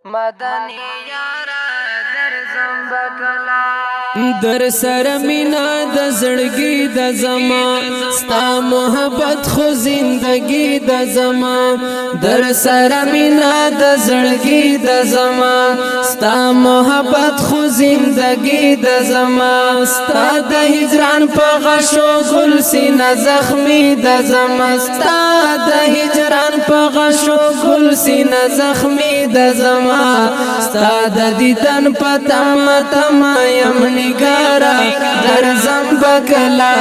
مدنی یارا در زنبکلا در سر مینا د زړګي د زما ستا محبت خو زندگی د زما در سر مینا د زړګي د زما ستا محبت خو زندگی د زما ستا د هجران په غشو ګل سینه زخمی د زما ستا د هجران په غشو ګل سینه زخمی د زما ستا د دیدن په تم یم نگارا در زنبکلا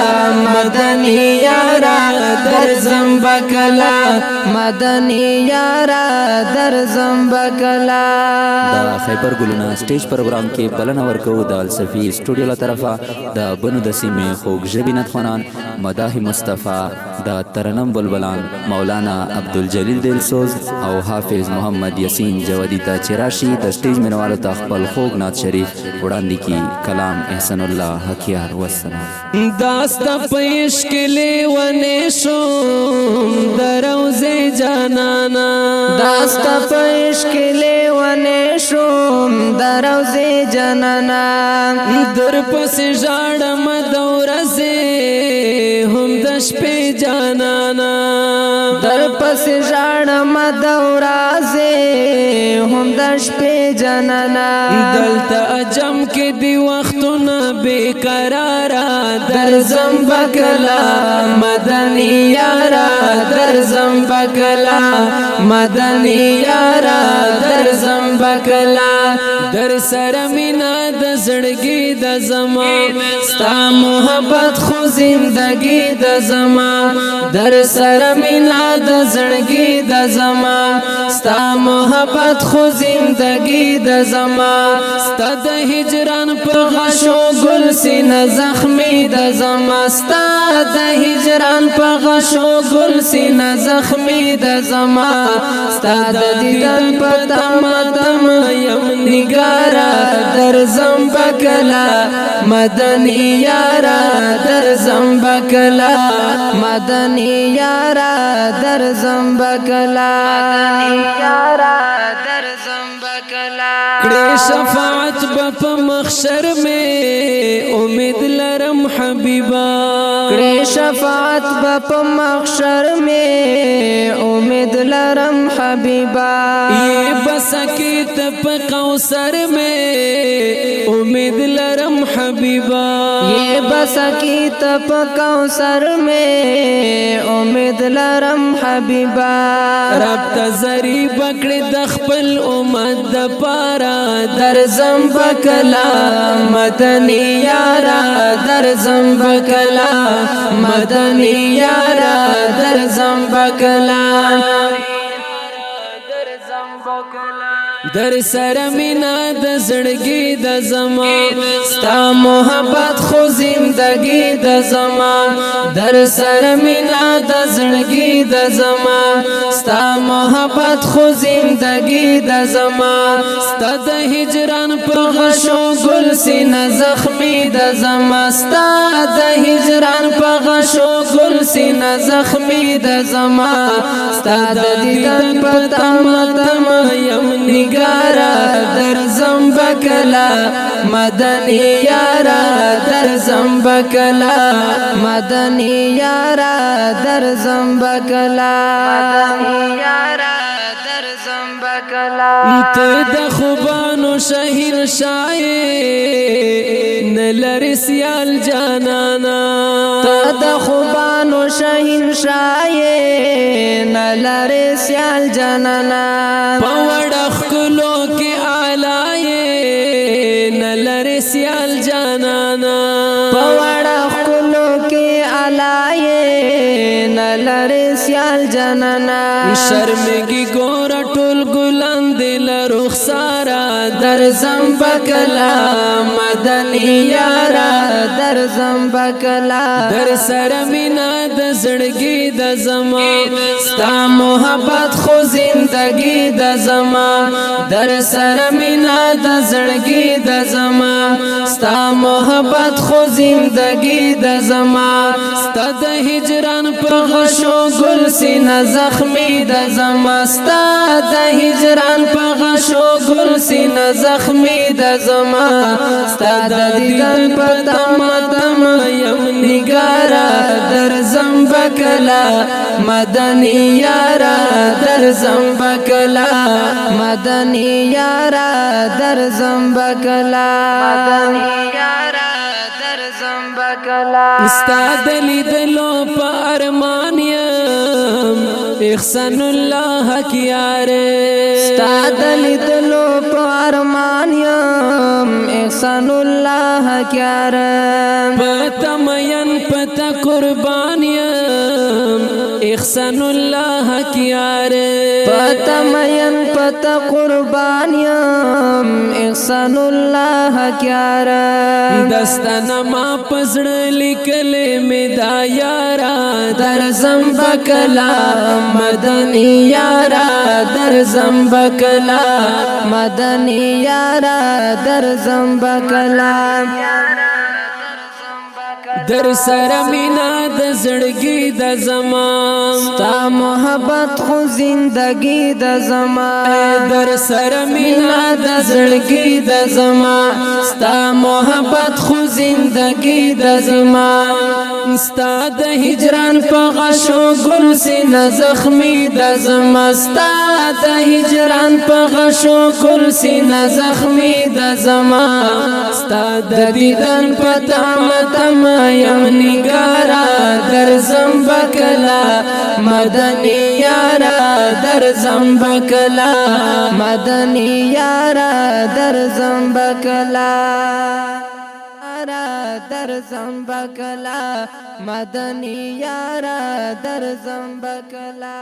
مدنی یارا در زنبکلا مدنی یارا در زنبکلا دا خیبر ګلونه سټیج پروګرام کې بلنه ورکو د الصفی سټوډیو له طرفه د بنو د سیمې خوږ ژبې نتخوانان مداح مصطفی د ترنم بلبلان مولانا عبدالجلیل دلسوز او حافظ محمد یاسین جوادی ته چراشی د سټیج منوالو ته خپل خوږ نعت شریف وړاندې کی کلام احسن الله حکیار والسلام داست پیش کلی ونه شوم دروزه جانانا داست پیش کلی ونه شوم دروزه جانانا در پس ژړم دورزه هم د شپې جانانا در پس ژړم دورزه هم د شپې جانانا دلته اجم کې دی وختونه بیقرارا در زنبکلا مدنی یارا در زنبکلا مدنی یارا در زنبکلا در سر مینا د زړګي د زما ستا محبت خو زندگی د زما در سر مینا د زړګي د زما ستا محبت خو زندگی د زما ستا د هجران په غشو ګل سینه زخمی د زما ستا د هجران په غشو ګل سینه زخمی د زما ستا د دیدن په تم یم نگارا در زنبکلا مدنی یارا در زنبکلا مدنی یارا در زنبکلا یارا در زنبکلا کړي شفاعت په محشر میں امید لرم حبیبا کړي شفاعت په محشر میں امید لرم حبیبا یہ بسکیت په کوثر میں امید لرم حبیبا یہ بسکیت په کوثر میں امید لرم حبیبا رب تزری بکړه د خپل امت د پارا در زنبکلا مدنی یارا در زنبکلا مدنی یارا در زنبکلا در سر مینا د زړګي د زما ستا محبت خو زندگی د زما در سر مینا د زړګي د زما ستا محبت خو زندگی د زما ستا د هجران په غشو ګل سینه زخمی د زما ستا د هجران په غشو ګل سینه زخمی د زما ستا د دیدن په تم یم نگارا در زنبکلا مدنی یارا در زنبکلا مدنی یارا در زنبکلا مدنی یارا در زنبکلا ته د خوبانو شهیر شای نلری سیال جانانا ته د خوبانو شهین شای نلری سیال جانانا پوړخ کلو کې آلای نلری سیال جانانا پوړخ کلو کې آلای نلری سیال جانانا شرمګي ګور ټول ګلان دل رخسارا در زنبکلا مدنی یارا در زنبکلا در سر مینا د زړګي د زما ستا محبت خو زندگی د زما در سر مینا د زړګي د زما ستا محبت خو زندگی د زما ستا د هجران په غشو ګل سینه زخمی د زما ستا د هجران په غشو گل سینه زخمی د زما ستا د دیدن په تمه تمه یم نگارا درځم بکلا مدني یارا درځم بکلا مدنی یارا درځم بکلا مدنی یارا درځم بکلا ستا د لیدلو په ارمان یم احسان الله حق یاره ستا د لیدلو په ارمان یم احسان الله حق یاره پتا مین پتا قربان یم احسان الله حق یاره پتا مین پتا قربان یم احسان الله حق یاره دستانه ما پزړه لیکلې می دا یارا درځم بکلا مدني یارا درځم بکلا مدنی یارا درځم بکلا در سره مینا د زړګي د زما ستا محبت خو زندگی د زما در سره مینا د زړګي د زما ستا محبت خو زندگی د زما ستا د هجران په غشو ګل سینه زخمی د زما ستا د هجران په غشو ګل سینه زخمی د زما ستا د دیدن په تمه تمه یم نگارا درځم بکلا مدني یارا درځم بکلا مدنی یارا درځم بکلا درځم بکلا مدنی یارا درځم بکلا